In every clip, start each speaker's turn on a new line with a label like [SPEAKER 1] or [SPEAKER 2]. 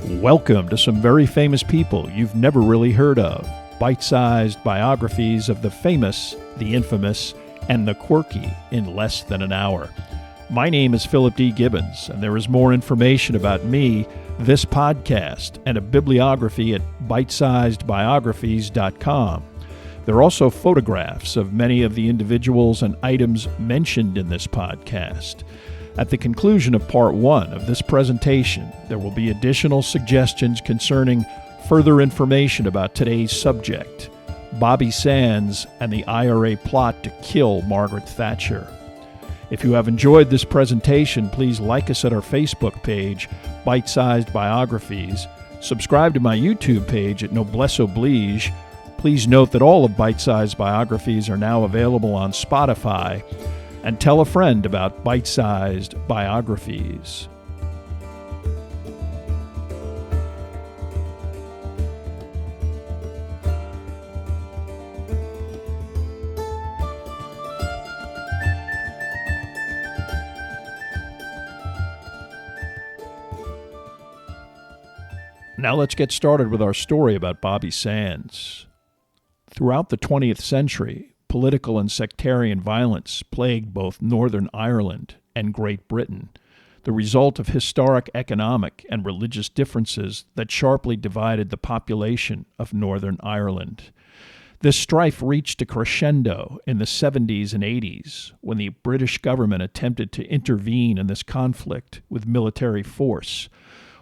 [SPEAKER 1] Welcome to some very famous people you've never really heard of. Bite-sized biographies of the famous, the infamous, and the quirky in less than an hour. My name is Philip D. Gibbons, and there is more information about me, this podcast, and a bibliography at bitesizedbiographies.com. There are also photographs of many of the individuals and items mentioned in this podcast. At the conclusion of Part 1 of this presentation, there will be additional suggestions concerning further information about today's subject, Bobby Sands and the IRA plot to kill Margaret Thatcher. If you have enjoyed this presentation, please like us at our Facebook page, Bite-Sized Biographies. Subscribe to my YouTube page at Noblesse Oblige. Please note that all of Bite-Sized Biographies are now available on Spotify. And tell a friend about Bite-Sized Biographies. Now let's get started with our story about Bobby Sands. Throughout the 20th century, political and sectarian violence plagued both Northern Ireland and Great Britain, the result of historic economic and religious differences that sharply divided the population of Northern Ireland. This strife reached a crescendo in the 70s and 80s when the British government attempted to intervene in this conflict with military force,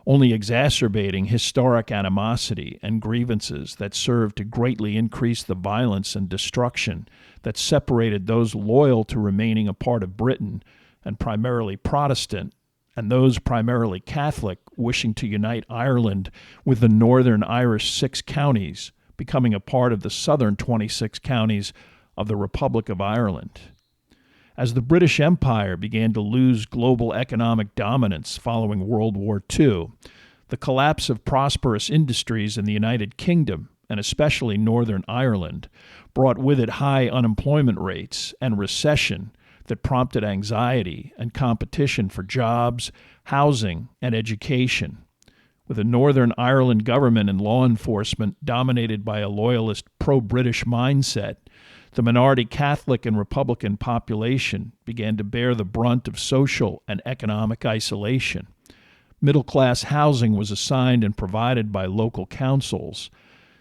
[SPEAKER 1] only exacerbating historic animosity and grievances that served to greatly increase the violence and destruction that separated those loyal to remaining a part of Britain and primarily Protestant, and those primarily Catholic wishing to unite Ireland with the Northern Irish 6 counties, becoming a part of the southern 26 counties of the Republic of Ireland. As the British Empire began to lose global economic dominance following World War II, the collapse of prosperous industries in the United Kingdom, and especially Northern Ireland, brought with it high unemployment rates and recession that prompted anxiety and competition for jobs, housing, and education. With a Northern Ireland government and law enforcement dominated by a loyalist pro-British mindset, the minority Catholic and Republican population began to bear the brunt of social and economic isolation. Middle-class housing was assigned and provided by local councils,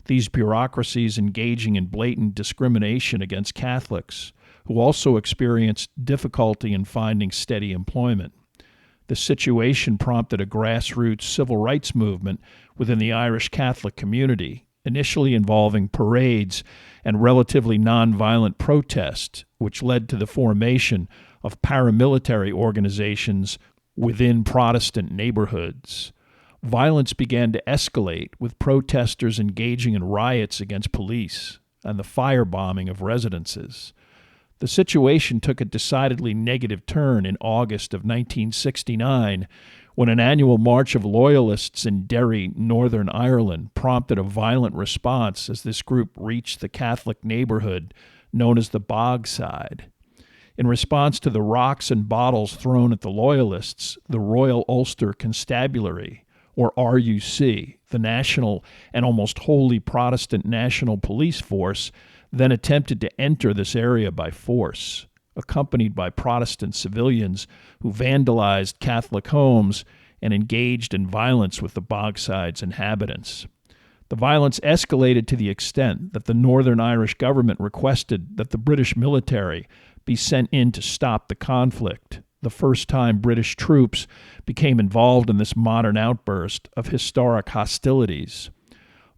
[SPEAKER 1] these bureaucracies engaging in blatant discrimination against Catholics, who also experienced difficulty in finding steady employment. The situation prompted a grassroots civil rights movement within the Irish Catholic community, initially involving parades and relatively nonviolent protest, which led to the formation of paramilitary organizations within Protestant neighborhoods. Violence began to escalate, with protesters engaging in riots against police and the firebombing of residences. The situation took a decidedly negative turn in August of 1969, when an annual march of loyalists in Derry, Northern Ireland, prompted a violent response as this group reached the Catholic neighborhood known as the Bogside. In response to the rocks and bottles thrown at the loyalists, the Royal Ulster Constabulary, or RUC, the national and almost wholly Protestant national police force, then attempted to enter this area by force, accompanied by Protestant civilians who vandalized Catholic homes and engaged in violence with the Bogside's inhabitants. The violence escalated to the extent that the Northern Irish government requested that the British military be sent in to stop the conflict, the first time British troops became involved in this modern outburst of historic hostilities.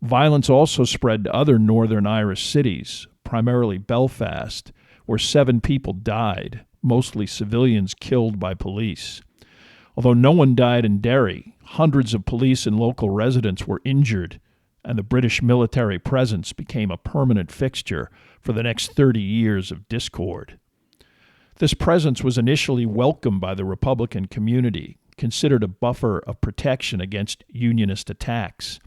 [SPEAKER 1] Violence also spread to other Northern Irish cities, primarily Belfast, where 7 people died, mostly civilians killed by police. Although no one died in Derry, hundreds of police and local residents were injured, and the British military presence became a permanent fixture for the next 30 years of discord. This presence was initially welcomed by the Republican community, considered a buffer of protection against Unionist attacks.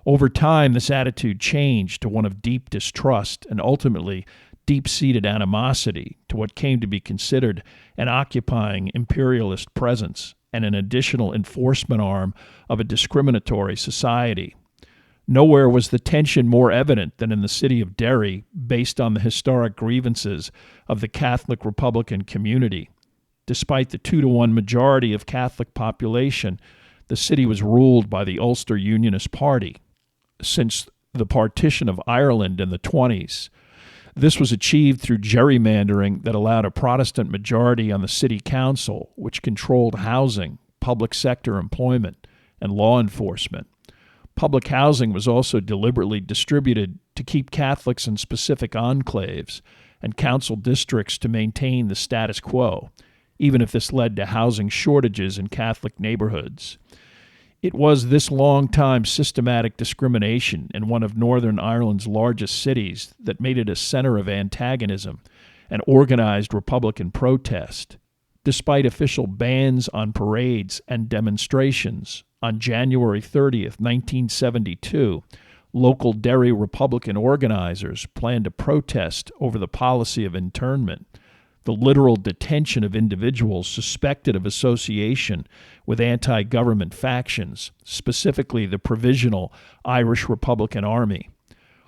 [SPEAKER 1] Over time, this attitude changed to one of deep distrust and ultimately deep-seated animosity to what came to be considered an occupying imperialist presence and an additional enforcement arm of a discriminatory society. Nowhere was the tension more evident than in the city of Derry, based on the historic grievances of the Catholic Republican community. Despite the 2-to-1 majority of Catholic population, the city was ruled by the Ulster Unionist Party. Since the partition of Ireland in the 1920s, this was achieved through gerrymandering that allowed a Protestant majority on the city council, which controlled housing, public sector employment, and law enforcement. Public housing was also deliberately distributed to keep Catholics in specific enclaves and council districts to maintain the status quo, even if this led to housing shortages in Catholic neighborhoods. It was this long-time systematic discrimination in one of Northern Ireland's largest cities that made it a center of antagonism and organized Republican protest. Despite official bans on parades and demonstrations, on January 30th, 1972, local Derry Republican organizers planned to protest over the policy of internment, the literal detention of individuals suspected of association with anti-government factions, specifically the Provisional Irish Republican Army.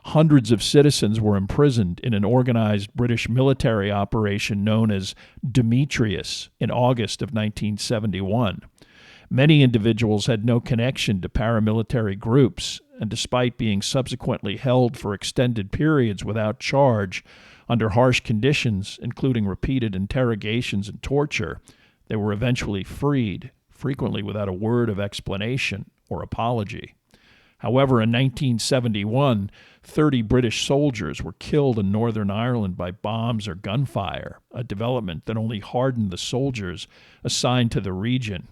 [SPEAKER 1] Hundreds of citizens were imprisoned in an organized British military operation known as Demetrius in August of 1971. Many individuals had no connection to paramilitary groups, and despite being subsequently held for extended periods without charge, under harsh conditions, including repeated interrogations and torture, they were eventually freed, frequently without a word of explanation or apology. However, in 1971, 30 British soldiers were killed in Northern Ireland by bombs or gunfire, a development that only hardened the soldiers assigned to the region.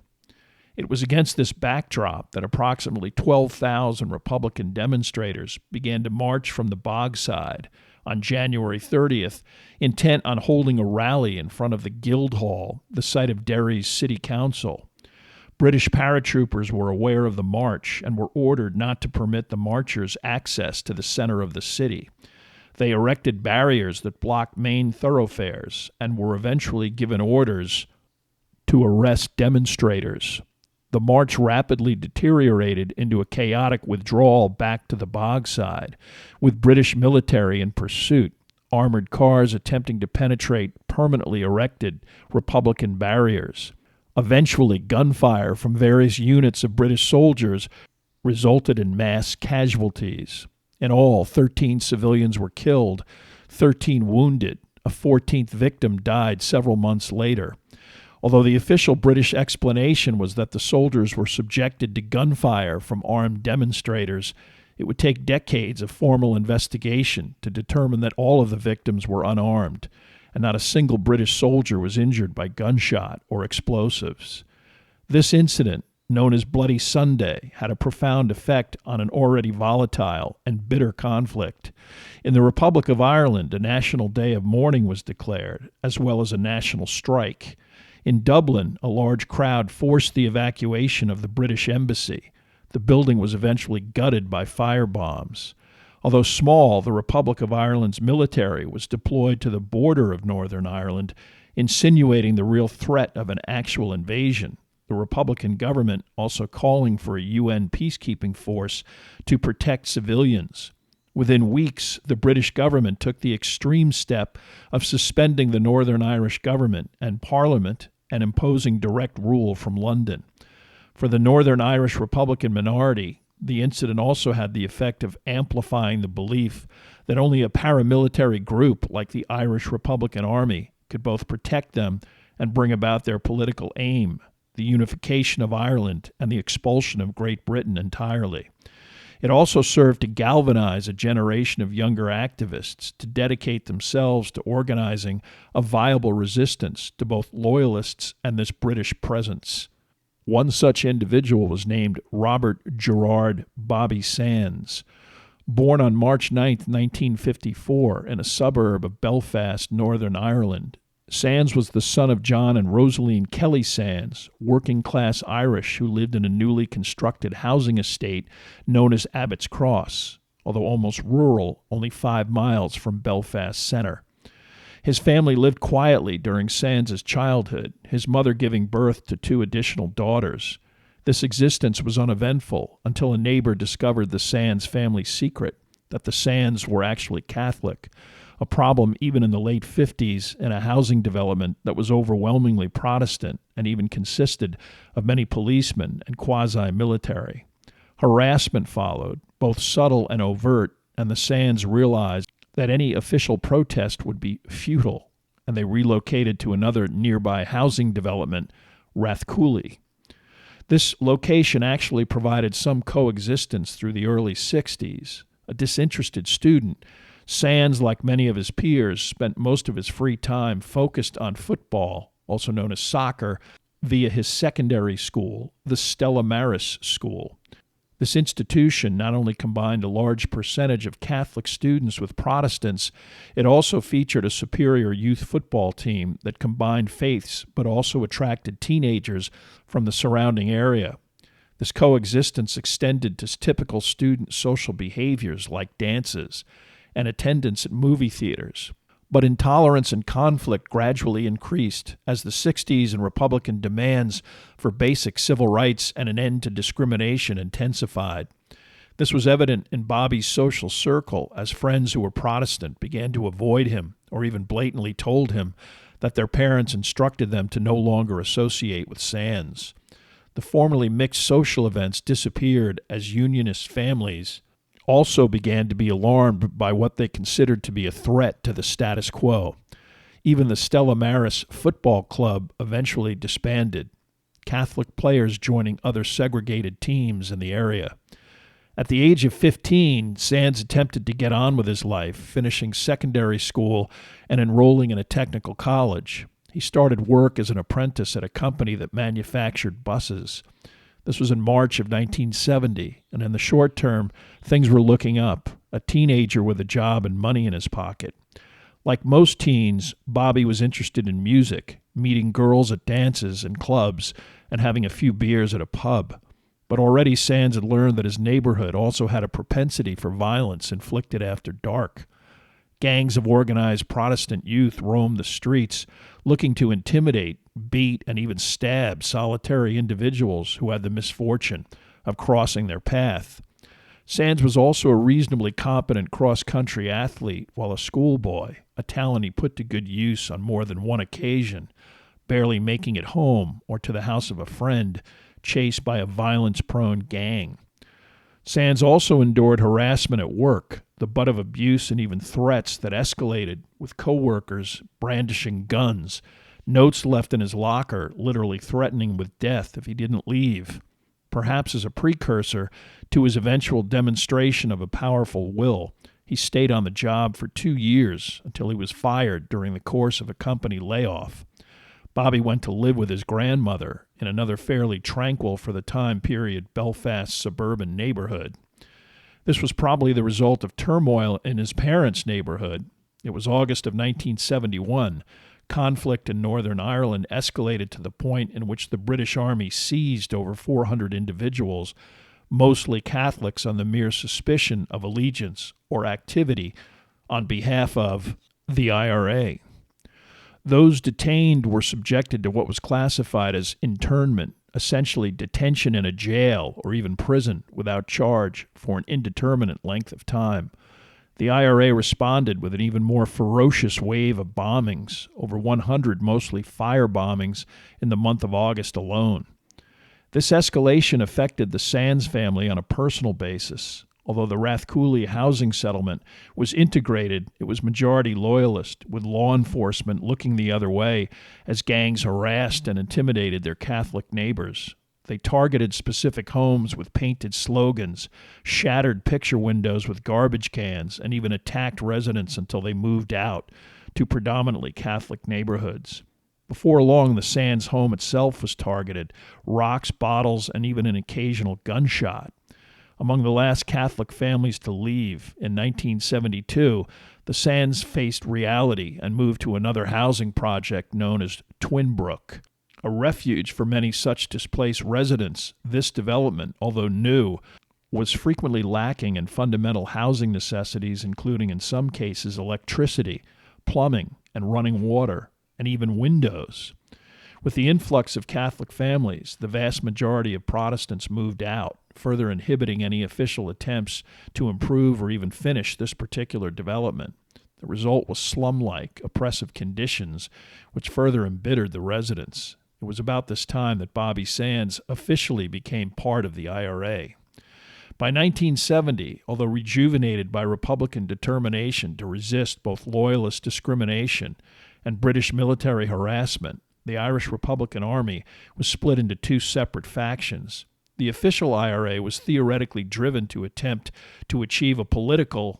[SPEAKER 1] It was against this backdrop that approximately 12,000 Republican demonstrators began to march from the Bogside on January 30th, intent on holding a rally in front of the Guildhall, the site of Derry's city council. British paratroopers were aware of the march and were ordered not to permit the marchers access to the center of the city. They erected barriers that blocked main thoroughfares and were eventually given orders to arrest demonstrators. The march rapidly deteriorated into a chaotic withdrawal back to the Bogside, with British military in pursuit, armored cars attempting to penetrate permanently erected Republican barriers. Eventually, gunfire from various units of British soldiers resulted in mass casualties. In all, 13 civilians were killed, 13 wounded. A 14th victim died several months later. Although the official British explanation was that the soldiers were subjected to gunfire from armed demonstrators, it would take decades of formal investigation to determine that all of the victims were unarmed, and not a single British soldier was injured by gunshot or explosives. This incident, known as Bloody Sunday, had a profound effect on an already volatile and bitter conflict. In the Republic of Ireland, a national day of mourning was declared, as well as a national strike. In Dublin, a large crowd forced the evacuation of the British embassy. The building was eventually gutted by firebombs. Although small, the Republic of Ireland's military was deployed to the border of Northern Ireland, insinuating the real threat of an actual invasion. The Republican government also calling for a UN peacekeeping force to protect civilians. Within weeks, the British government took the extreme step of suspending the Northern Irish government and Parliament and imposing direct rule from London. For the Northern Irish Republican minority, the incident also had the effect of amplifying the belief that only a paramilitary group like the Irish Republican Army could both protect them and bring about their political aim, the unification of Ireland and the expulsion of Great Britain entirely. It also served to galvanize a generation of younger activists to dedicate themselves to organizing a viable resistance to both loyalists and this British presence. One such individual was named Robert Gerard Bobby Sands. Born on March 9, 1954, in a suburb of Belfast, Northern Ireland, Sands was the son of John and Rosaline Kelly Sands, working-class Irish who lived in a newly constructed housing estate known as Abbott's Cross, although almost rural, only 5 miles from Belfast Centre. His family lived quietly during Sands' childhood, his mother giving birth to 2 additional daughters. This existence was uneventful until a neighbor discovered the Sands family secret, that the Sands were actually Catholic, a problem even in the late 50s in a housing development that was overwhelmingly Protestant and even consisted of many policemen and quasi-military. Harassment followed, both subtle and overt, and the Sands realized that any official protest would be futile, and they relocated to another nearby housing development, Rathcooley. This location actually provided some coexistence through the early 60s. A disinterested student, Sands, like many of his peers, spent most of his free time focused on football, also known as soccer, via his secondary school, the Stella Maris School. This institution not only combined a large percentage of Catholic students with Protestants, it also featured a superior youth football team that combined faiths but also attracted teenagers from the surrounding area. This coexistence extended to typical student social behaviors like dances and attendance at movie theaters. But intolerance and conflict gradually increased as the 60s and Republican demands for basic civil rights and an end to discrimination intensified. This was evident in Bobby's social circle as friends who were Protestant began to avoid him or even blatantly told him that their parents instructed them to no longer associate with Sands. The formerly mixed social events disappeared as Unionist families also began to be alarmed by what they considered to be a threat to the status quo. Even the Stella Maris Football Club eventually disbanded, Catholic players joining other segregated teams in the area. At the age of 15, Sands attempted to get on with his life, finishing secondary school and enrolling in a technical college. He started work as an apprentice at a company that manufactured buses. This was in March of 1970, and in the short term, things were looking up, a teenager with a job and money in his pocket. Like most teens, Bobby was interested in music, meeting girls at dances and clubs, and having a few beers at a pub. But already Sands had learned that his neighborhood also had a propensity for violence inflicted after dark. Gangs of organized Protestant youth roamed the streets, looking to intimidate, beat, and even stab solitary individuals who had the misfortune of crossing their path. Sands was also a reasonably competent cross-country athlete while a schoolboy, a talent he put to good use on more than one occasion, barely making it home or to the house of a friend, chased by a violence-prone gang. Sands also endured harassment at work, the butt of abuse and even threats that escalated, with coworkers brandishing guns, notes left in his locker literally threatening with death if he didn't leave, perhaps as a precursor to his eventual demonstration of a powerful will. He stayed on the job for 2 years until he was fired during the course of a company layoff. Bobby went to live with his grandmother in another fairly tranquil for the time period Belfast suburban neighborhood. This was probably the result of turmoil in his parents' neighborhood. It was August of 1971. Conflict in Northern Ireland escalated to the point in which the British Army seized over 400 individuals, mostly Catholics, on the mere suspicion of allegiance or activity on behalf of the IRA. Those detained were subjected to what was classified as internment, essentially detention in a jail or even prison without charge for an indeterminate length of time. The IRA responded with an even more ferocious wave of bombings, over 100 mostly fire bombings in the month of August alone. This escalation affected the Sands family on a personal basis. Although the Rathcooley housing settlement was integrated, it was majority loyalist, with law enforcement looking the other way as gangs harassed and intimidated their Catholic neighbors. They targeted specific homes with painted slogans, shattered picture windows with garbage cans, and even attacked residents until they moved out to predominantly Catholic neighborhoods. Before long, the Sands home itself was targeted, rocks, bottles, and even an occasional gunshot. Among the last Catholic families to leave in 1972, the Sands faced reality and moved to another housing project known as Twinbrook. A refuge for many such displaced residents, this development, although new, was frequently lacking in fundamental housing necessities, including in some cases electricity, plumbing, and running water and even windows. With the influx of Catholic families, the vast majority of Protestants moved out, further inhibiting any official attempts to improve or even finish this particular development. The result was slum-like, oppressive conditions, which further embittered the residents. It was about this time that Bobby Sands officially became part of the IRA. By 1970, although rejuvenated by Republican determination to resist both Loyalist discrimination and British military harassment, the Irish Republican Army was split into two separate factions. The official IRA was theoretically driven to attempt to achieve a political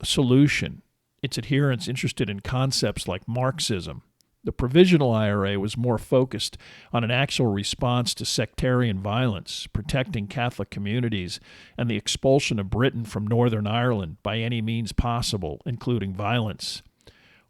[SPEAKER 1] solution, its adherents interested in concepts like Marxism. The provisional IRA was more focused on an actual response to sectarian violence, protecting Catholic communities, and the expulsion of Britain from Northern Ireland by any means possible, including violence.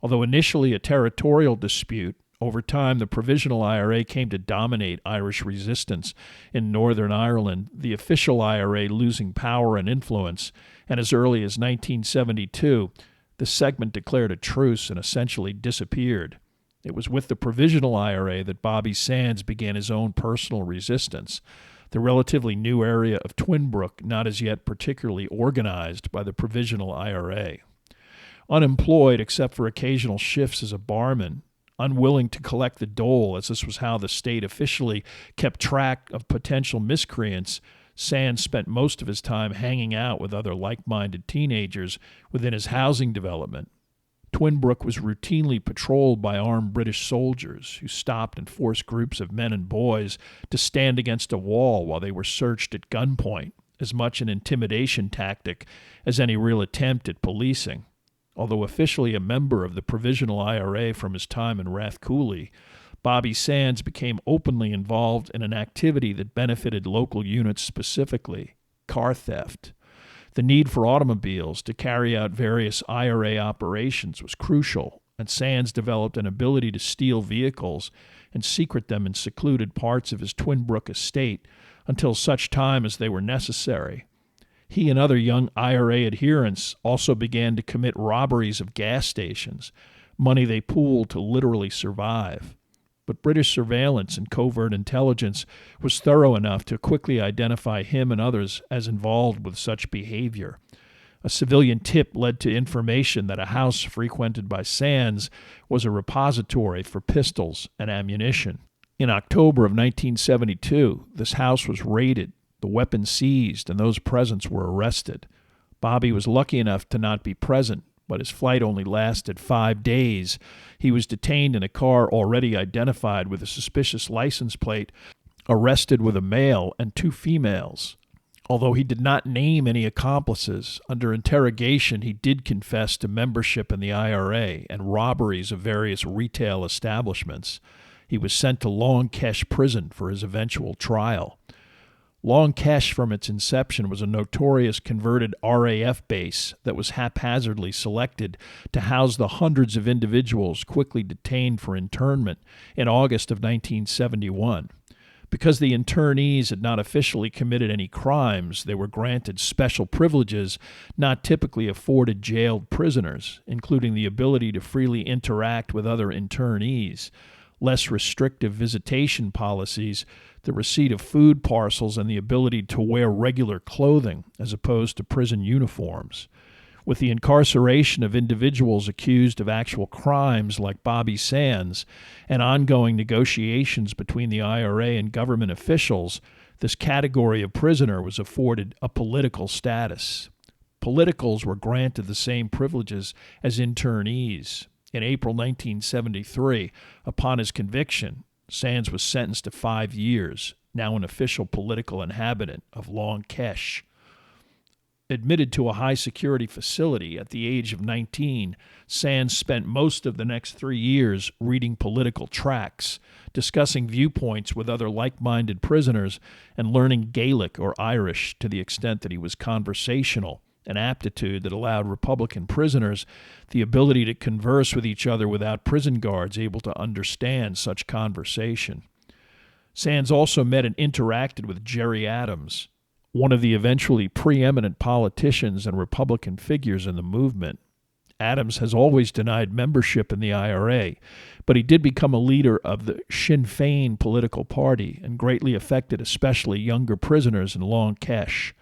[SPEAKER 1] Although initially a territorial dispute, over time the provisional IRA came to dominate Irish resistance in Northern Ireland, the official IRA losing power and influence, and as early as 1972, the segment declared a truce and essentially disappeared. It was with the provisional IRA that Bobby Sands began his own personal resistance, the relatively new area of Twinbrook not as yet particularly organized by the provisional IRA. Unemployed except for occasional shifts as a barman, unwilling to collect the dole as this was how the state officially kept track of potential miscreants, Sands spent most of his time hanging out with other like-minded teenagers within his housing development. Twinbrook was routinely patrolled by armed British soldiers who stopped and forced groups of men and boys to stand against a wall while they were searched at gunpoint, as much an intimidation tactic as any real attempt at policing. Although officially a member of the provisional IRA from his time in Rathcooley, Bobby Sands became openly involved in an activity that benefited local units specifically, car theft. The need for automobiles to carry out various IRA operations was crucial, and Sands developed an ability to steal vehicles and secret them in secluded parts of his Twinbrook estate until such time as they were necessary. He and other young IRA adherents also began to commit robberies of gas stations, money they pooled to literally survive. But British surveillance and covert intelligence was thorough enough to quickly identify him and others as involved with such behavior. A civilian tip led to information that a house frequented by Sands was a repository for pistols and ammunition. In October of 1972, this house was raided, the weapons seized, and those present were arrested. Bobby was lucky enough to not be present, but his flight only lasted 5 days. He was detained in a car already identified with a suspicious license plate, arrested with a male and 2 females. Although he did not name any accomplices, under interrogation he did confess to membership in the IRA and robberies of various retail establishments. He was sent to Long Kesh prison for his eventual trial. Long Kesh from its inception was a notorious converted RAF base that was haphazardly selected to house the hundreds of individuals quickly detained for internment in August of 1971. Because the internees had not officially committed any crimes, they were granted special privileges not typically afforded jailed prisoners, including the ability to freely interact with other internees, less restrictive visitation policies, the receipt of food parcels, and the ability to wear regular clothing as opposed to prison uniforms. With the incarceration of individuals accused of actual crimes like Bobby Sands and ongoing negotiations between the IRA and government officials, this category of prisoner was afforded a political status. Politicals were granted the same privileges as internees. In April 1973, upon his conviction, Sands was sentenced to 5 years, now an official political inhabitant of Long Kesh. Admitted to a high-security facility at the age of 19, Sands spent most of the next 3 years reading political tracts, discussing viewpoints with other like-minded prisoners, and learning Gaelic or Irish to the extent that he was conversational, an aptitude that allowed Republican prisoners the ability to converse with each other without prison guards able to understand such conversation. Sands also met and interacted with Gerry Adams, one of the eventually preeminent politicians and Republican figures in the movement. Adams has always denied membership in the IRA, but he did become a leader of the Sinn Féin political party and greatly affected especially younger prisoners in Long Kesh.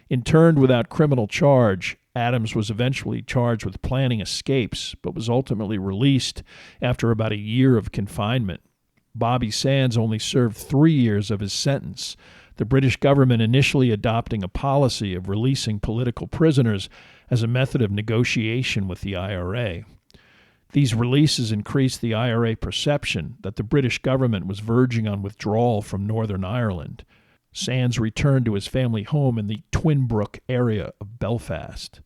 [SPEAKER 1] Interned without criminal charge, Adams was eventually charged with planning escapes, but was ultimately released after about a year of confinement. Bobby Sands only served 3 years of his sentence, the British government initially adopting a policy of releasing political prisoners as a method of negotiation with the IRA. These releases increased the IRA perception that the British government was verging on withdrawal from Northern Ireland. Sands returned to his family home in the Twinbrook area of Belfast.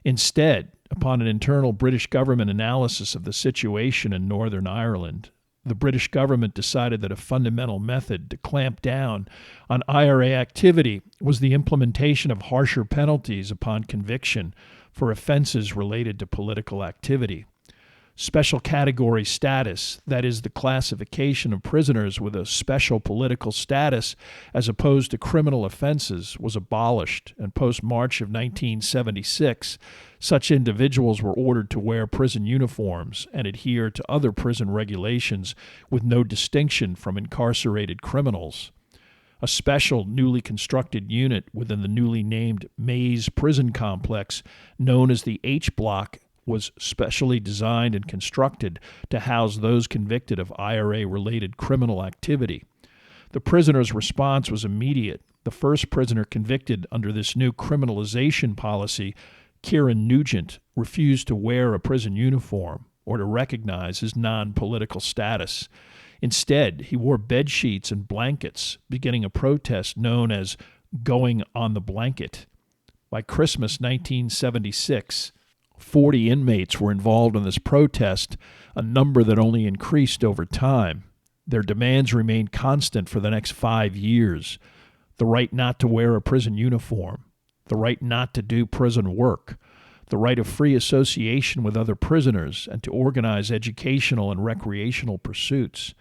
[SPEAKER 1] Instead, upon an internal British government analysis of the situation in Northern Ireland, the British government decided that a fundamental method to clamp down on IRA activity was the implementation of harsher penalties upon conviction for offenses related to political activity. Special category status, that is, the classification of prisoners with a special political status as opposed to criminal offenses, was abolished, and post-March of 1976, such individuals were ordered to wear prison uniforms and adhere to other prison regulations with no distinction from incarcerated criminals. A special, newly constructed unit within the newly named Maze Prison Complex, known as the H Block, was specially designed and constructed to house those convicted of IRA-related criminal activity. The prisoner's response was immediate. The first prisoner convicted under this new criminalization policy, Kieran Nugent, refused to wear a prison uniform or to recognize his non-political status. Instead, he wore bed sheets and blankets, beginning a protest known as Going on the Blanket. By Christmas 1976, 40 inmates were involved in this protest, a number that only increased over time. Their demands remained constant for the next 5 years: the right not to wear a prison uniform, the right not to do prison work, the right of free association with other prisoners and to organize educational and recreational pursuits,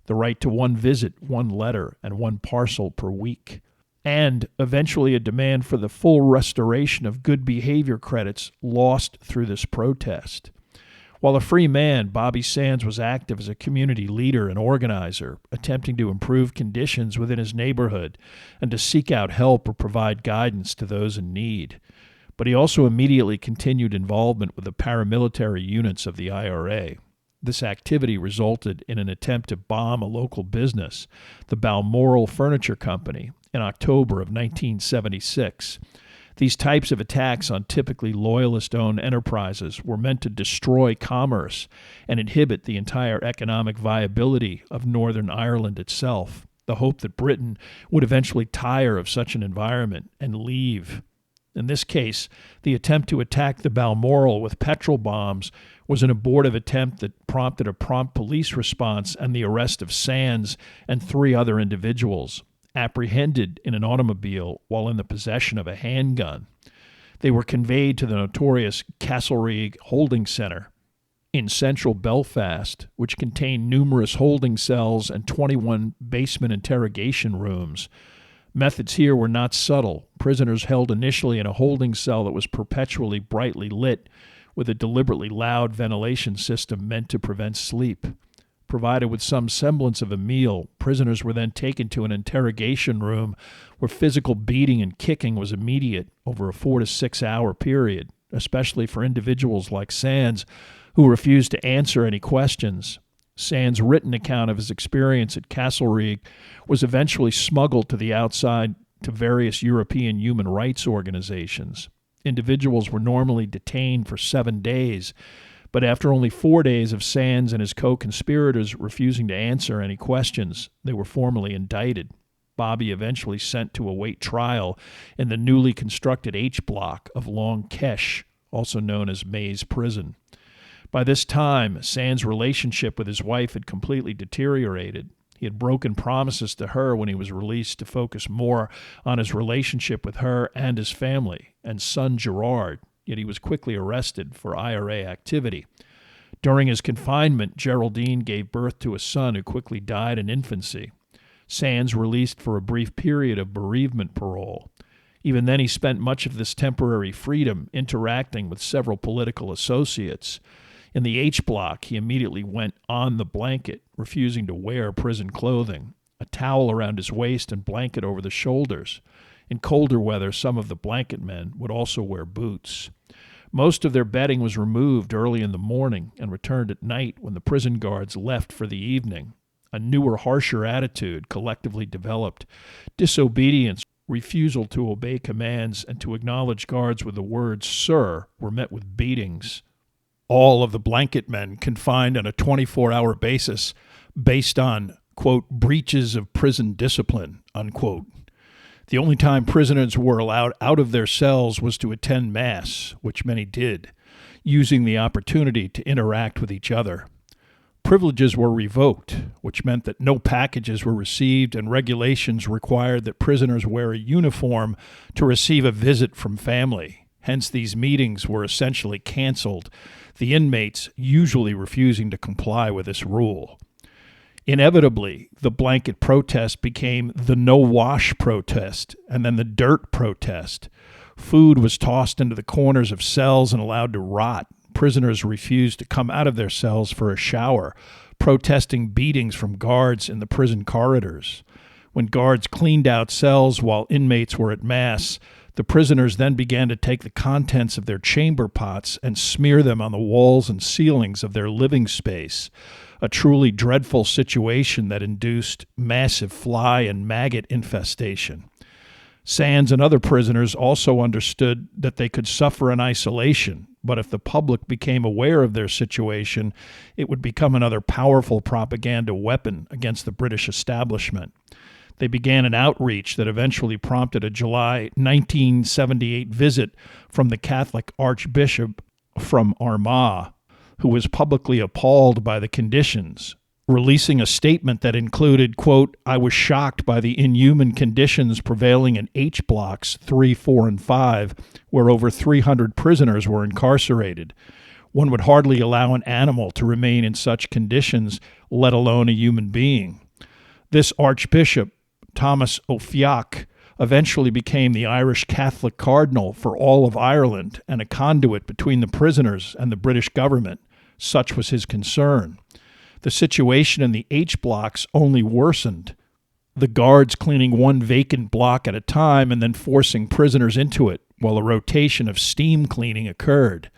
[SPEAKER 1] the right to one visit, one letter, and one parcel per week, and eventually a demand for the full restoration of good behavior credits lost through this protest. While a free man, Bobby Sands was active as a community leader and organizer, attempting to improve conditions within his neighborhood and to seek out help or provide guidance to those in need. But he also immediately continued involvement with the paramilitary units of the IRA. This activity resulted in an attempt to bomb a local business, the Balmoral Furniture Company, in October of 1976. These types of attacks on typically loyalist-owned enterprises were meant to destroy commerce and inhibit the entire economic viability of Northern Ireland itself, the hope that Britain would eventually tire of such an environment and leave. In this case, the attempt to attack the Balmoral with petrol bombs was an abortive attempt that prompted a prompt police response and the arrest of Sands and 3 other individuals, apprehended in an automobile while in the possession of a handgun. They were conveyed to the notorious Castlereagh Holding Center in central Belfast, which contained numerous holding cells and 21 basement interrogation rooms. Methods here were not subtle. Prisoners held initially in a holding cell that was perpetually brightly lit with a deliberately loud ventilation system meant to prevent sleep. Provided with some semblance of a meal, prisoners were then taken to an interrogation room where physical beating and kicking was immediate over a 4 to 6 hour period, especially for individuals like Sands, who refused to answer any questions. Sands' written account of his experience at Castlereagh was eventually smuggled to the outside to various European human rights organizations. Individuals were normally detained for 7 days, but after only 4 days of Sands and his co-conspirators refusing to answer any questions, they were formally indicted. Bobby eventually sent to await trial in the newly constructed H Block of Long Kesh, also known as Maze Prison. By this time, Sands' relationship with his wife had completely deteriorated. He had broken promises to her when he was released to focus more on his relationship with her and his family and son Gerard, yet he was quickly arrested for IRA activity. During his confinement, Geraldine gave birth to a son who quickly died in infancy. Sands released for a brief period of bereavement parole. Even then, he spent much of this temporary freedom interacting with several political associates. In the H Block, he immediately went on the blanket, refusing to wear prison clothing, a towel around his waist and blanket over the shoulders. In colder weather, some of the blanket men would also wear boots. Most of their bedding was removed early in the morning and returned at night when the prison guards left for the evening. A newer, harsher attitude collectively developed. Disobedience, refusal to obey commands, and to acknowledge guards with the words, "Sir," were met with beatings. All of the blanket men confined on a 24-hour basis based on, quote, breaches of prison discipline, unquote. The only time prisoners were allowed out of their cells was to attend Mass, which many did, using the opportunity to interact with each other. Privileges were revoked, which meant that no packages were received, and regulations required that prisoners wear a uniform to receive a visit from family. Hence, these meetings were essentially canceled, the inmates usually refusing to comply with this rule. Inevitably, the blanket protest became the no-wash protest, and then the dirt protest. Food was tossed into the corners of cells and allowed to rot. Prisoners refused to come out of their cells for a shower, protesting beatings from guards in the prison corridors. When guards cleaned out cells while inmates were at Mass, the prisoners then began to take the contents of their chamber pots and smear them on the walls and ceilings of their living space, a truly dreadful situation that induced massive fly and maggot infestation. Sands and other prisoners also understood that they could suffer in isolation, but if the public became aware of their situation, it would become another powerful propaganda weapon against the British establishment. They began an outreach that eventually prompted a July 1978 visit from the Catholic Archbishop from Armagh, who was publicly appalled by the conditions, releasing a statement that included, quote, "I was shocked by the inhuman conditions prevailing in H blocks 3, 4, and 5, where over 300 prisoners were incarcerated. One would hardly allow an animal to remain in such conditions, let alone a human being." This Archbishop, Thomas O'Fiach, eventually became the Irish Catholic cardinal for all of Ireland and a conduit between the prisoners and the British government. Such was his concern. The situation in the H blocks only worsened, the guards cleaning one vacant block at a time and then forcing prisoners into it, while a rotation of steam cleaning occurred.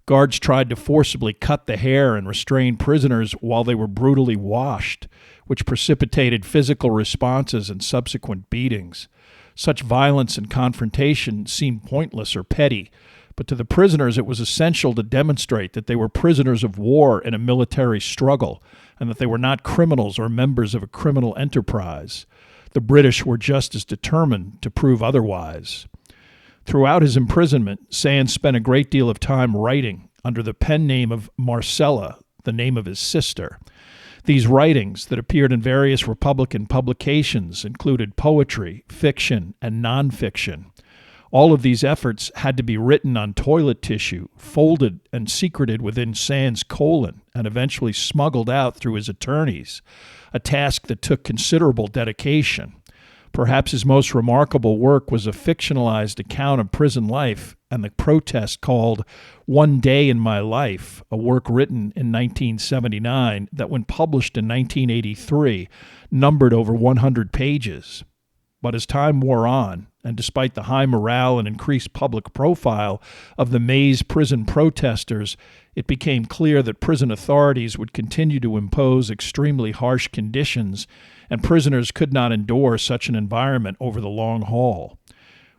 [SPEAKER 1] Guards tried to forcibly cut the hair and restrain prisoners while they were brutally washed, which precipitated physical responses and subsequent beatings. Such violence and confrontation seemed pointless or petty, but to the prisoners it was essential to demonstrate that they were prisoners of war in a military struggle, and that they were not criminals or members of a criminal enterprise. The British were just as determined to prove otherwise. Throughout his imprisonment, Sands spent a great deal of time writing under the pen name of Marcella, the name of his sister. These writings, that appeared in various Republican publications, included poetry, fiction, and nonfiction. All of these efforts had to be written on toilet tissue, folded and secreted within Sands' colon, and eventually smuggled out through his attorneys, a task that took considerable dedication. Perhaps his most remarkable work was a fictionalized account of prison life and the protest called One Day in My Life, a work written in 1979 that, when published in 1983, numbered over 100 pages. But as time wore on, and despite the high morale and increased public profile of the Maze prison protesters, it became clear that prison authorities would continue to impose extremely harsh conditions, and prisoners could not endure such an environment over the long haul.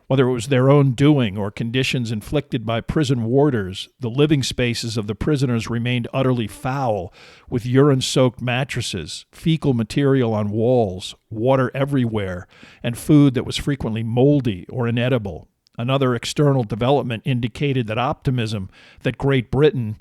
[SPEAKER 1] Whether it was their own doing or conditions inflicted by prison warders, the living spaces of the prisoners remained utterly foul, with urine-soaked mattresses, fecal material on walls, water everywhere, and food that was frequently moldy or inedible. Another external development indicated that optimism that Great Britain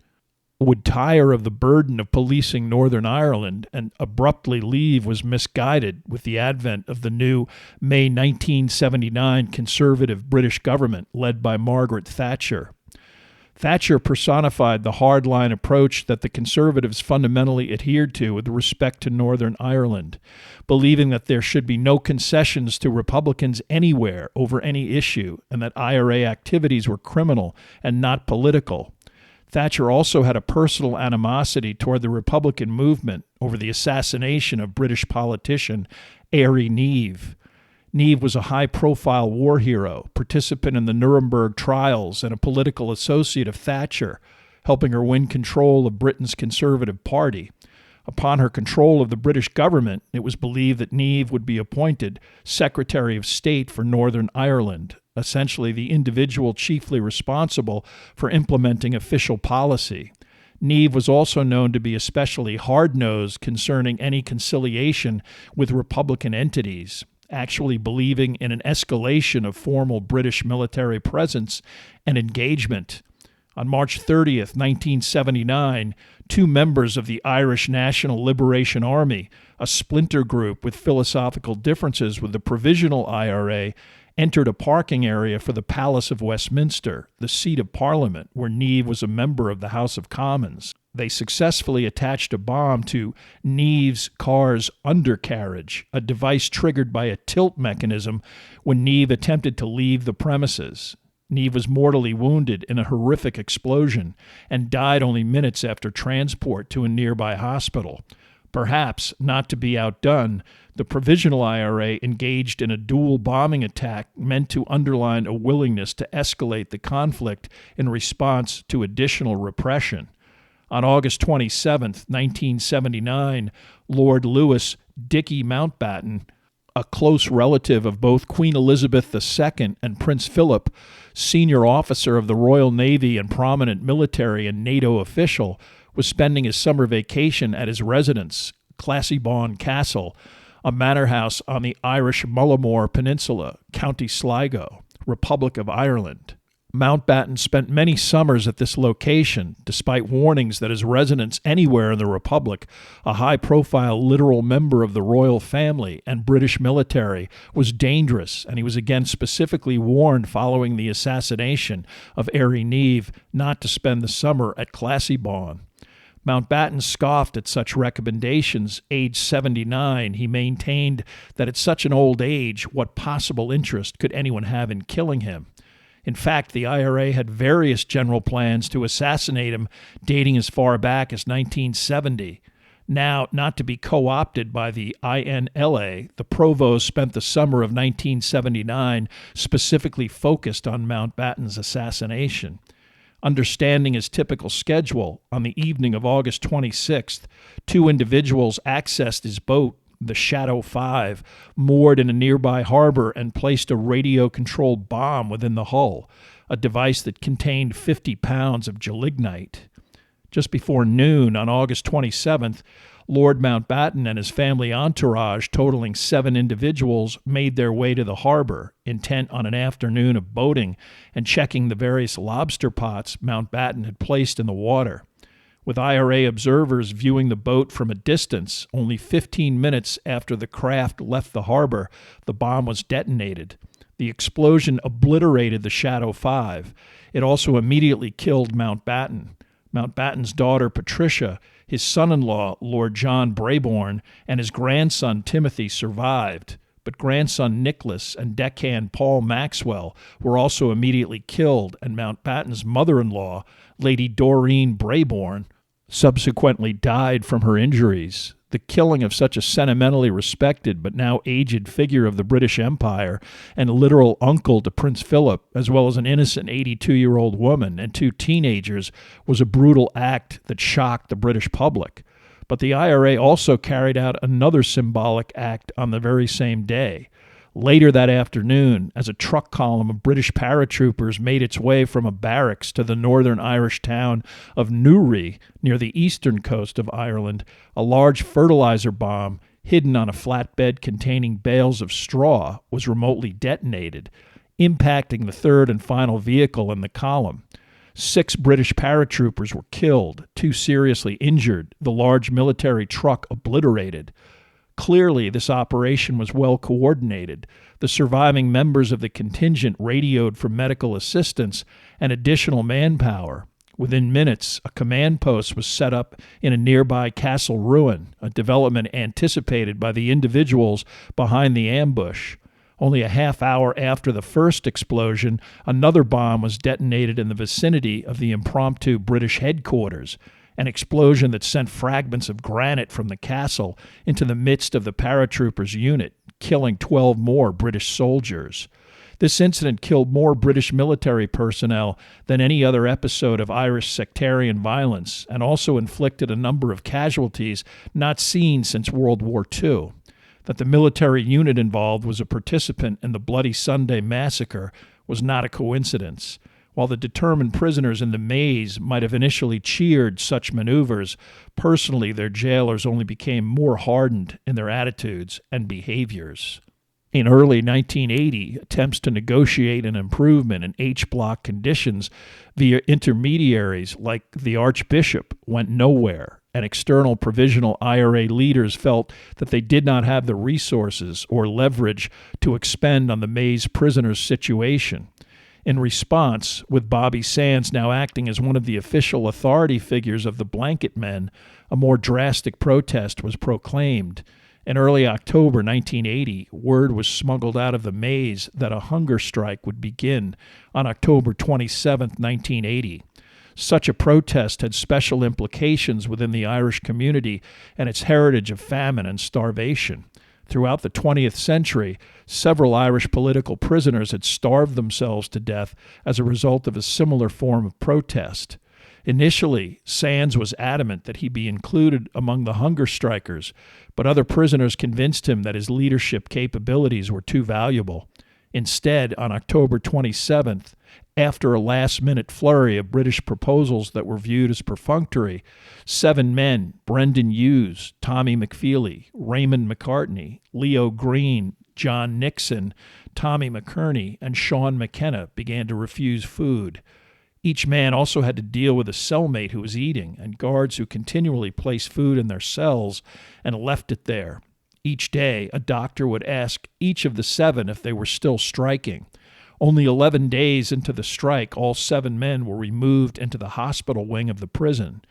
[SPEAKER 1] would tire of the burden of policing Northern Ireland and abruptly leave was misguided with the advent of the new May 1979 Conservative British government led by Margaret Thatcher. Thatcher personified the hardline approach that the Conservatives fundamentally adhered to with respect to Northern Ireland, believing that there should be no concessions to Republicans anywhere over any issue, and that IRA activities were criminal and not political. Thatcher also had a personal animosity toward the Republican movement over the assassination of British politician Airey Neave. Neave was a high-profile war hero, participant in the Nuremberg trials, and a political associate of Thatcher, helping her win control of Britain's Conservative Party. Upon her control of the British government, it was believed that Neave would be appointed Secretary of State for Northern Ireland, essentially the individual chiefly responsible for implementing official policy. Neave was also known to be especially hard-nosed concerning any conciliation with Republican entities, actually believing in an escalation of formal British military presence and engagement. On March 30th, 1979, two members of the Irish National Liberation Army, a splinter group with philosophical differences with the Provisional IRA, entered a parking area for the Palace of Westminster, the seat of Parliament, where Neave was a member of the House of Commons. They successfully attached a bomb to Neave's car's undercarriage, a device triggered by a tilt mechanism when Neave attempted to leave the premises. Neave was mortally wounded in a horrific explosion and died only minutes after transport to a nearby hospital. Perhaps, not to be outdone, the Provisional IRA engaged in a dual bombing attack meant to underline a willingness to escalate the conflict in response to additional repression. On August 27, 1979, Lord Louis Dickey Mountbatten, a close relative of both Queen Elizabeth II and Prince Philip, senior officer of the Royal Navy and prominent military and NATO official, was spending his summer vacation at his residence, Classiebawn Castle, a manor house on the Irish Mullaghmore Peninsula, County Sligo, Republic of Ireland. Mountbatten spent many summers at this location, despite warnings that his residence anywhere in the Republic, a high-profile literal member of the royal family and British military, was dangerous, and he was again specifically warned following the assassination of Airey Neave not to spend the summer at Classiebawn. Mountbatten scoffed at such recommendations. Age 79, he maintained that at such an old age, what possible interest could anyone have in killing him? In fact, the IRA had various general plans to assassinate him dating as far back as 1970. Now, not to be co-opted by the INLA, the provost spent the summer of 1979 specifically focused on Mountbatten's assassination. Understanding his typical schedule, on the evening of August 26th, two individuals accessed his boat, the Shadow 5, moored in a nearby harbor, and placed a radio-controlled bomb within the hull, a device that contained 50 pounds of gelignite. Just before noon on August 27th, Lord Mountbatten and his family entourage, totaling 7 individuals, made their way to the harbor, intent on an afternoon of boating and checking the various lobster pots Mountbatten had placed in the water. With IRA observers viewing the boat from a distance, only 15 minutes after the craft left the harbor, the bomb was detonated. The explosion obliterated the Shadow 5. It also immediately killed Mountbatten. Mountbatten's daughter, Patricia, his son-in-law, Lord John Brabourne, and his grandson, Timothy, survived, but grandson Nicholas and deckhand Paul Maxwell were also immediately killed, and Mountbatten's mother-in-law, Lady Doreen Brabourne, subsequently died from her injuries. The killing of such a sentimentally respected but now aged figure of the British Empire and literal uncle to Prince Philip, as well as an innocent 82-year-old woman and 2 teenagers, was a brutal act that shocked the British public. But the IRA also carried out another symbolic act on the very same day. Later that afternoon, as a truck column of British paratroopers made its way from a barracks to the northern Irish town of Newry, near the eastern coast of Ireland, a large fertilizer bomb, hidden on a flatbed containing bales of straw, was remotely detonated, impacting the third and final vehicle in the column. 6 British paratroopers were killed, 2 seriously injured, the large military truck obliterated. Clearly, this operation was well coordinated. The surviving members of the contingent radioed for medical assistance and additional manpower. Within minutes, a command post was set up in a nearby castle ruin, a development anticipated by the individuals behind the ambush. Only a half hour after the first explosion, another bomb was detonated in the vicinity of the impromptu British headquarters, an explosion that sent fragments of granite from the castle into the midst of the paratroopers' unit, killing 12 more British soldiers. This incident killed more British military personnel than any other episode of Irish sectarian violence, and also inflicted a number of casualties not seen since World War II. That the military unit involved was a participant in the Bloody Sunday massacre was not a coincidence. While the determined prisoners in the maze might have initially cheered such maneuvers, personally their jailers only became more hardened in their attitudes and behaviors. In early 1980, attempts to negotiate an improvement in H-block conditions via intermediaries like the Archbishop went nowhere, and external provisional IRA leaders felt that they did not have the resources or leverage to expend on the maze prisoners' situation. In response, with Bobby Sands now acting as one of the official authority figures of the Blanket Men, a more drastic protest was proclaimed. In early October 1980, word was smuggled out of the maze that a hunger strike would begin on October 27, 1980. Such a protest had special implications within the Irish community and its heritage of famine and starvation. Throughout the 20th century, several Irish political prisoners had starved themselves to death as a result of a similar form of protest. Initially, Sands was adamant that he be included among the hunger strikers, but other prisoners convinced him that his leadership capabilities were too valuable. Instead, on October 27th, after a last-minute flurry of British proposals that were viewed as perfunctory, 7 men, Brendan Hughes, Tommy McFeely, Raymond McCartney, Leo Green, John Nixon, Tommy McKerney, and Sean McKenna began to refuse food. Each man also had to deal with a cellmate who was eating and guards who continually placed food in their cells and left it there. Each day, a doctor would ask each of the 7 if they were still striking. Only 11 days into the strike, all 7 men were removed into the hospital wing of the prison.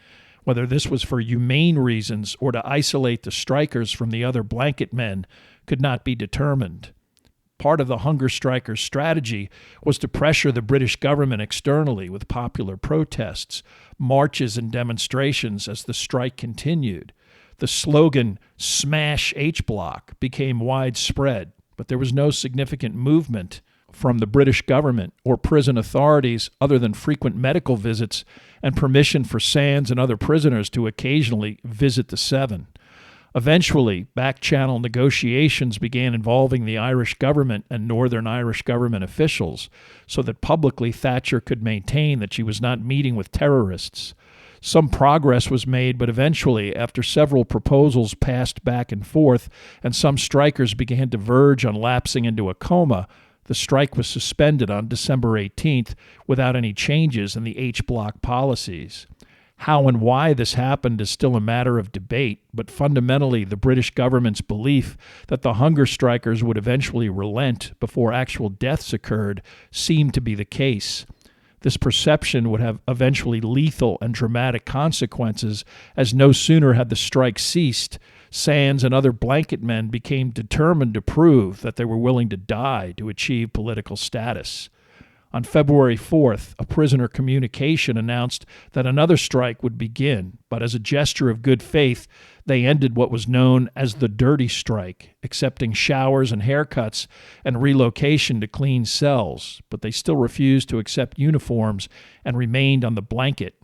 [SPEAKER 1] Whether this was for humane reasons or to isolate the strikers from the other blanket men could not be determined. Part of the hunger strikers' strategy was to pressure the British government externally with popular protests, marches, and demonstrations as the strike continued. The slogan, "Smash H-Block," became widespread, but there was no significant movement from the British government or prison authorities other than frequent medical visits and permission for Sands and other prisoners to occasionally visit the 7. Eventually, back-channel negotiations began involving the Irish government and Northern Irish government officials, so that publicly Thatcher could maintain that she was not meeting with terrorists. Some progress was made, but eventually, after several proposals passed back and forth, and some strikers began to verge on lapsing into a coma, the strike was suspended on December 18th without any changes in the H-Block policies. How and why this happened is still a matter of debate, but fundamentally the British government's belief that the hunger strikers would eventually relent before actual deaths occurred seemed to be the case. This perception would have eventually lethal and dramatic consequences, as no sooner had the strike ceased, Sands and other blanket men became determined to prove that they were willing to die to achieve political status. On February 4th, a prisoner communication announced that another strike would begin, but as a gesture of good faith, they ended what was known as the dirty strike, accepting showers and haircuts and relocation to clean cells, but they still refused to accept uniforms and remained on the blanket.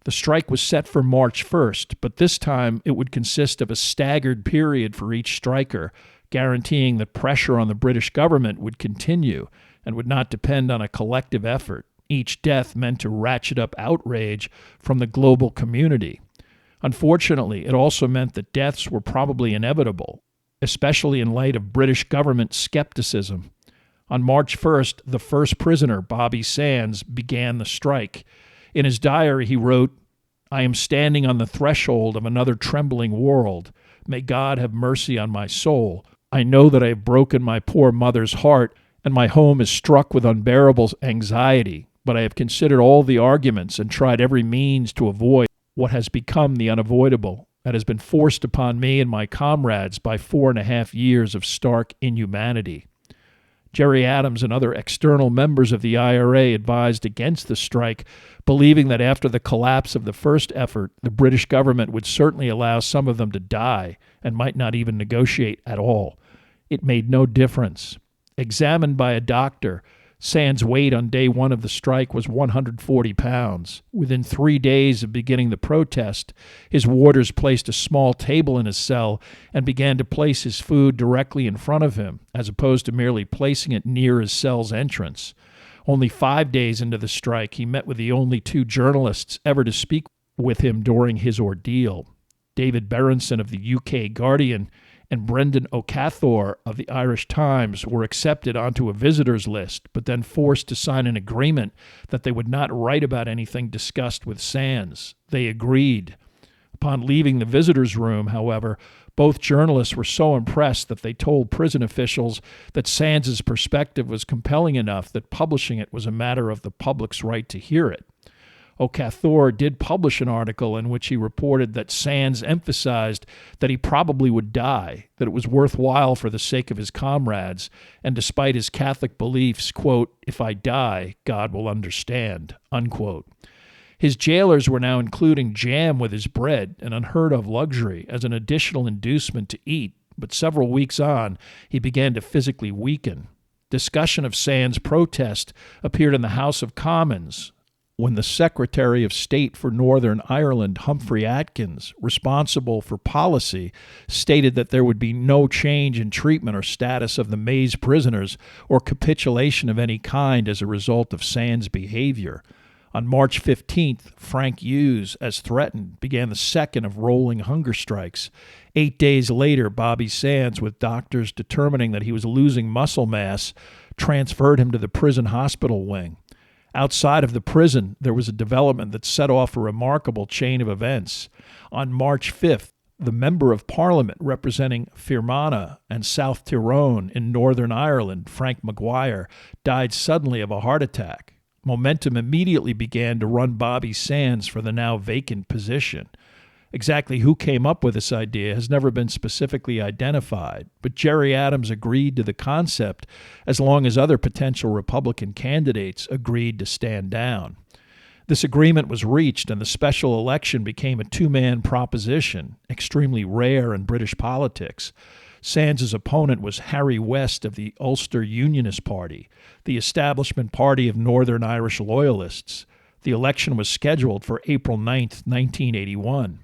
[SPEAKER 1] The strike was set for March 1st, but this time it would consist of a staggered period for each striker, guaranteeing that pressure on the British government would continue and would not depend on a collective effort. Each death meant to ratchet up outrage from the global community. Unfortunately, it also meant that deaths were probably inevitable, especially in light of British government skepticism. On March 1st, the first prisoner, Bobby Sands, began the strike. In his diary, he wrote, "I am standing on the threshold of another trembling world. May God have mercy on my soul. I know that I have broken my poor mother's heart, and my home is struck with unbearable anxiety, but I have considered all the arguments and tried every means to avoid what has become the unavoidable, that has been forced upon me and my comrades by 4.5 years of stark inhumanity. Jerry Adams and other external members of the IRA advised against the strike, believing that after the collapse of the first effort, the British government would certainly allow some of them to die and might not even negotiate at all. It made no difference. Examined by a doctor, Sands' weight on day one of the strike was 140 pounds. Within 3 days of beginning the protest, his warders placed a small table in his cell and began to place his food directly in front of him, as opposed to merely placing it near his cell's entrance. Only 5 days into the strike, he met with the only 2 journalists ever to speak with him during his ordeal. David Berenson of the UK Guardian and Brendan O'Cathor of the Irish Times were accepted onto a visitors list, but then forced to sign an agreement that they would not write about anything discussed with Sands. They agreed. Upon leaving the visitors' room, however, both journalists were so impressed that they told prison officials that Sands' perspective was compelling enough that publishing it was a matter of the public's right to hear it. O'Cathor did publish an article in which he reported that Sands emphasized that he probably would die, that it was worthwhile for the sake of his comrades, and despite his Catholic beliefs, quote, "If I die, God will understand," unquote. His jailers were now including jam with his bread, an unheard-of luxury, as an additional inducement to eat, but several weeks on, he began to physically weaken. Discussion of Sands' protest appeared in the House of Commons, when the Secretary of State for Northern Ireland, Humphrey Atkins, responsible for policy, stated that there would be no change in treatment or status of the Maze prisoners or capitulation of any kind as a result of Sands' behavior. On March 15th, Frank Hughes, as threatened, began the second of rolling hunger strikes. 8 days later, Bobby Sands, with doctors determining that he was losing muscle mass, transferred him to the prison hospital wing. Outside of the prison, there was a development that set off a remarkable chain of events. On March 5th, the Member of Parliament representing Fermanagh and South Tyrone in Northern Ireland, Frank Maguire, died suddenly of a heart attack. Momentum immediately began to run Bobby Sands for the now vacant position. Exactly who came up with this idea has never been specifically identified, but Jerry Adams agreed to the concept as long as other potential Republican candidates agreed to stand down. This agreement was reached, and the special election became a 2-man proposition, extremely rare in British politics. Sands' opponent was Harry West of the Ulster Unionist Party, the establishment party of Northern Irish loyalists. The election was scheduled for April 9, 1981.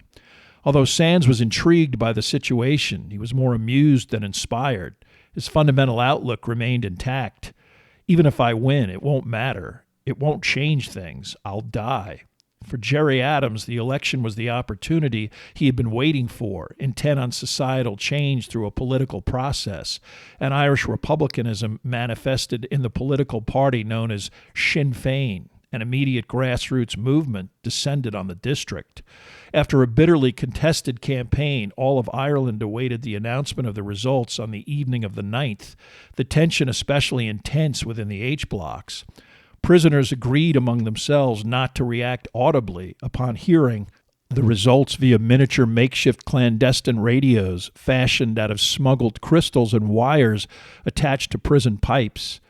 [SPEAKER 1] Although Sands was intrigued by the situation, he was more amused than inspired. His fundamental outlook remained intact. Even if I win, it won't matter. It won't change things. I'll die. For Jerry Adams, the election was the opportunity he had been waiting for, intent on societal change through a political process, and Irish republicanism manifested in the political party known as Sinn Féin. An immediate grassroots movement descended on the district. After a bitterly contested campaign, all of Ireland awaited the announcement of the results on the evening of the 9th, the tension especially intense within the H-blocks. Prisoners agreed among themselves not to react audibly upon hearing the results via miniature makeshift clandestine radios fashioned out of smuggled crystals and wires attached to prison pipes.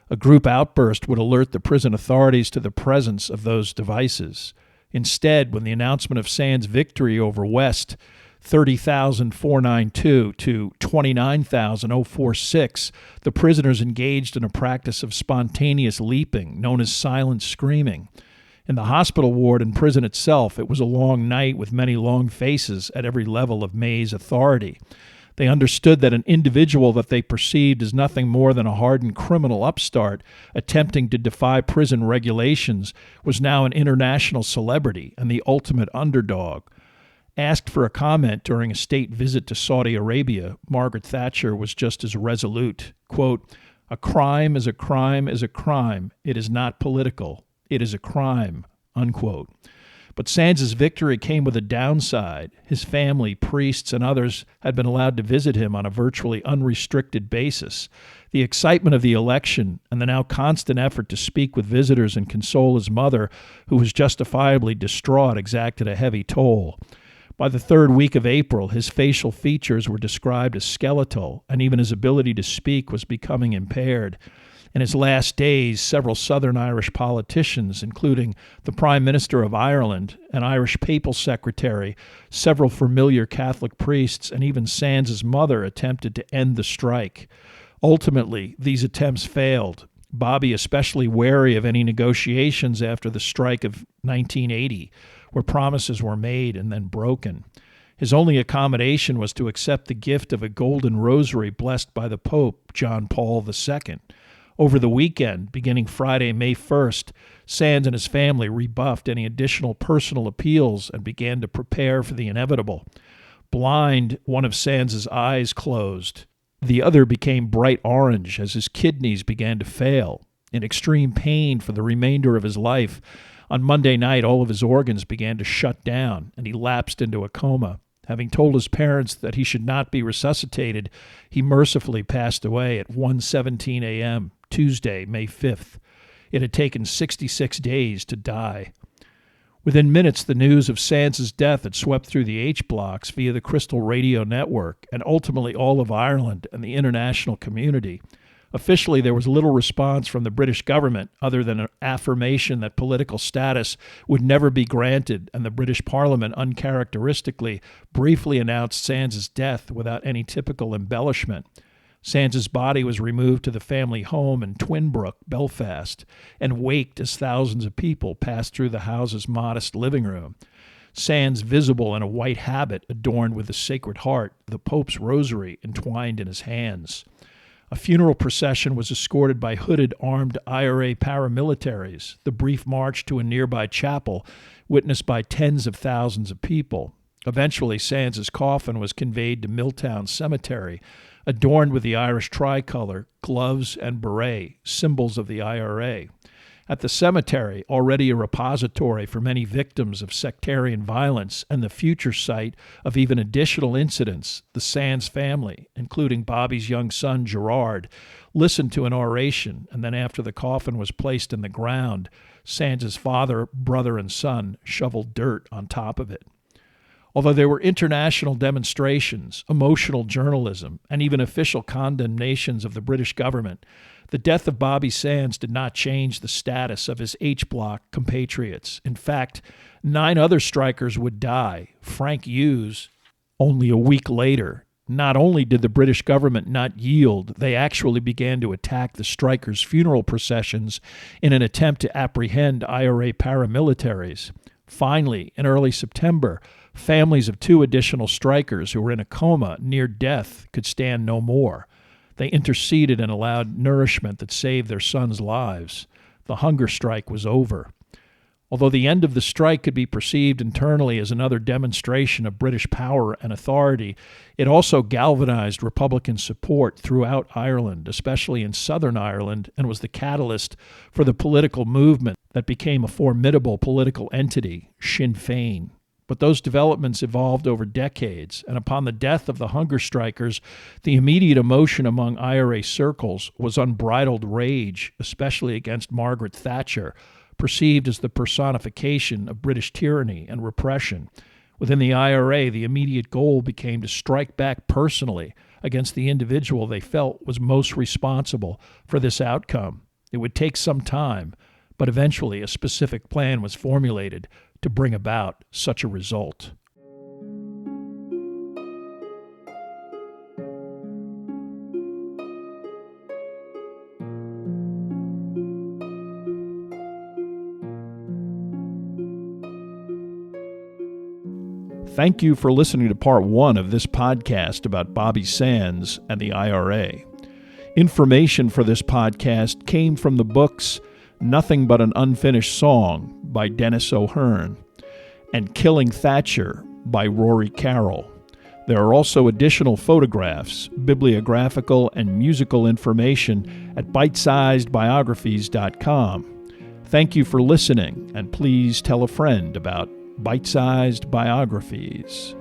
[SPEAKER 1] A group outburst would alert the prison authorities to the presence of those devices. Instead, when the announcement of Sands' victory over West, 30,492 to 29,046, the prisoners engaged in a practice of spontaneous leaping, known as silent screaming. In the hospital ward and prison itself, it was a long night with many long faces at every level of Maze authority. They understood that an individual that they perceived as nothing more than a hardened criminal upstart attempting to defy prison regulations was now an international celebrity and the ultimate underdog. Asked for a comment during a state visit to Saudi Arabia, Margaret Thatcher was just as resolute. Quote, "A crime is a crime is a crime. It is not political. It is a crime," unquote. But Sands' victory came with a downside. His family, priests, and others had been allowed to visit him on a virtually unrestricted basis. The excitement of the election and the now constant effort to speak with visitors and console his mother, who was justifiably distraught, exacted a heavy toll. By the third week of April, his facial features were described as skeletal, and even his ability to speak was becoming impaired. In his last days, several Southern Irish politicians, including the Prime Minister of Ireland, an Irish papal secretary, several familiar Catholic priests, and even Sands' mother attempted to end the strike. Ultimately, these attempts failed. Bobby especially wary of any negotiations after the strike of 1980, where promises were made and then broken. His only accommodation was to accept the gift of a golden rosary blessed by the Pope, John Paul II. Over the weekend, beginning Friday, May 1st, Sands and his family rebuffed any additional personal appeals and began to prepare for the inevitable. Blind, one of Sands' eyes closed. The other became bright orange as his kidneys began to fail. In extreme pain for the remainder of his life, on Monday night all of his organs began to shut down, and he lapsed into a coma. Having told his parents that he should not be resuscitated, he mercifully passed away at 1:17 a.m., Tuesday, May 5th. It had taken 66 days to die. Within minutes, the news of Sands' death had swept through the H-blocks via the Crystal Radio Network and ultimately all of Ireland and the international community. Officially, there was little response from the British government other than an affirmation that political status would never be granted, and the British Parliament uncharacteristically briefly announced Sands' death without any typical embellishment. Sands' body was removed to the family home in Twinbrook, Belfast, and waked as thousands of people passed through the house's modest living room. Sands visible in a white habit adorned with the Sacred Heart, the Pope's rosary entwined in his hands. A funeral procession was escorted by hooded armed IRA paramilitaries, the brief march to a nearby chapel witnessed by tens of thousands of people. Eventually, Sands' coffin was conveyed to Milltown Cemetery, adorned with the Irish tricolor, gloves, and beret, symbols of the IRA. At the cemetery, already a repository for many victims of sectarian violence and the future site of even additional incidents, the Sands family, including Bobby's young son Gerard, listened to an oration, and then after the coffin was placed in the ground, Sands' father, brother, and son shoveled dirt on top of it. Although there were international demonstrations, emotional journalism, and even official condemnations of the British government, the death of Bobby Sands did not change the status of his H-block compatriots. In fact, 9 other strikers would die. Frank Hughes, only a week later. Not only did the British government not yield, they actually began to attack the strikers' funeral processions in an attempt to apprehend IRA paramilitaries. Finally, in early September, families of 2 additional strikers who were in a coma near death could stand no more. They interceded and allowed nourishment that saved their sons' lives. The hunger strike was over. Although the end of the strike could be perceived internally as another demonstration of British power and authority, it also galvanized Republican support throughout Ireland, especially in Southern Ireland, and was the catalyst for the political movement that became a formidable political entity, Sinn Féin. But those developments evolved over decades, and upon the death of the hunger strikers, the immediate emotion among IRA circles was unbridled rage, especially against Margaret Thatcher, perceived as the personification of British tyranny and repression. Within the IRA, the immediate goal became to strike back personally against the individual they felt was most responsible for this outcome. It would take some time, but eventually a specific plan was formulated to bring about such a result. Thank you for listening to part 1 of this podcast about Bobby Sands and the IRA. Information for this podcast came from the books Nothing But an Unfinished Song by Dennis O'Hearn and Killing Thatcher by Rory Carroll. There are also additional photographs, bibliographical, and musical information at bitesizedbiographies.com. Thank you for listening, and please tell a friend about bite-sized biographies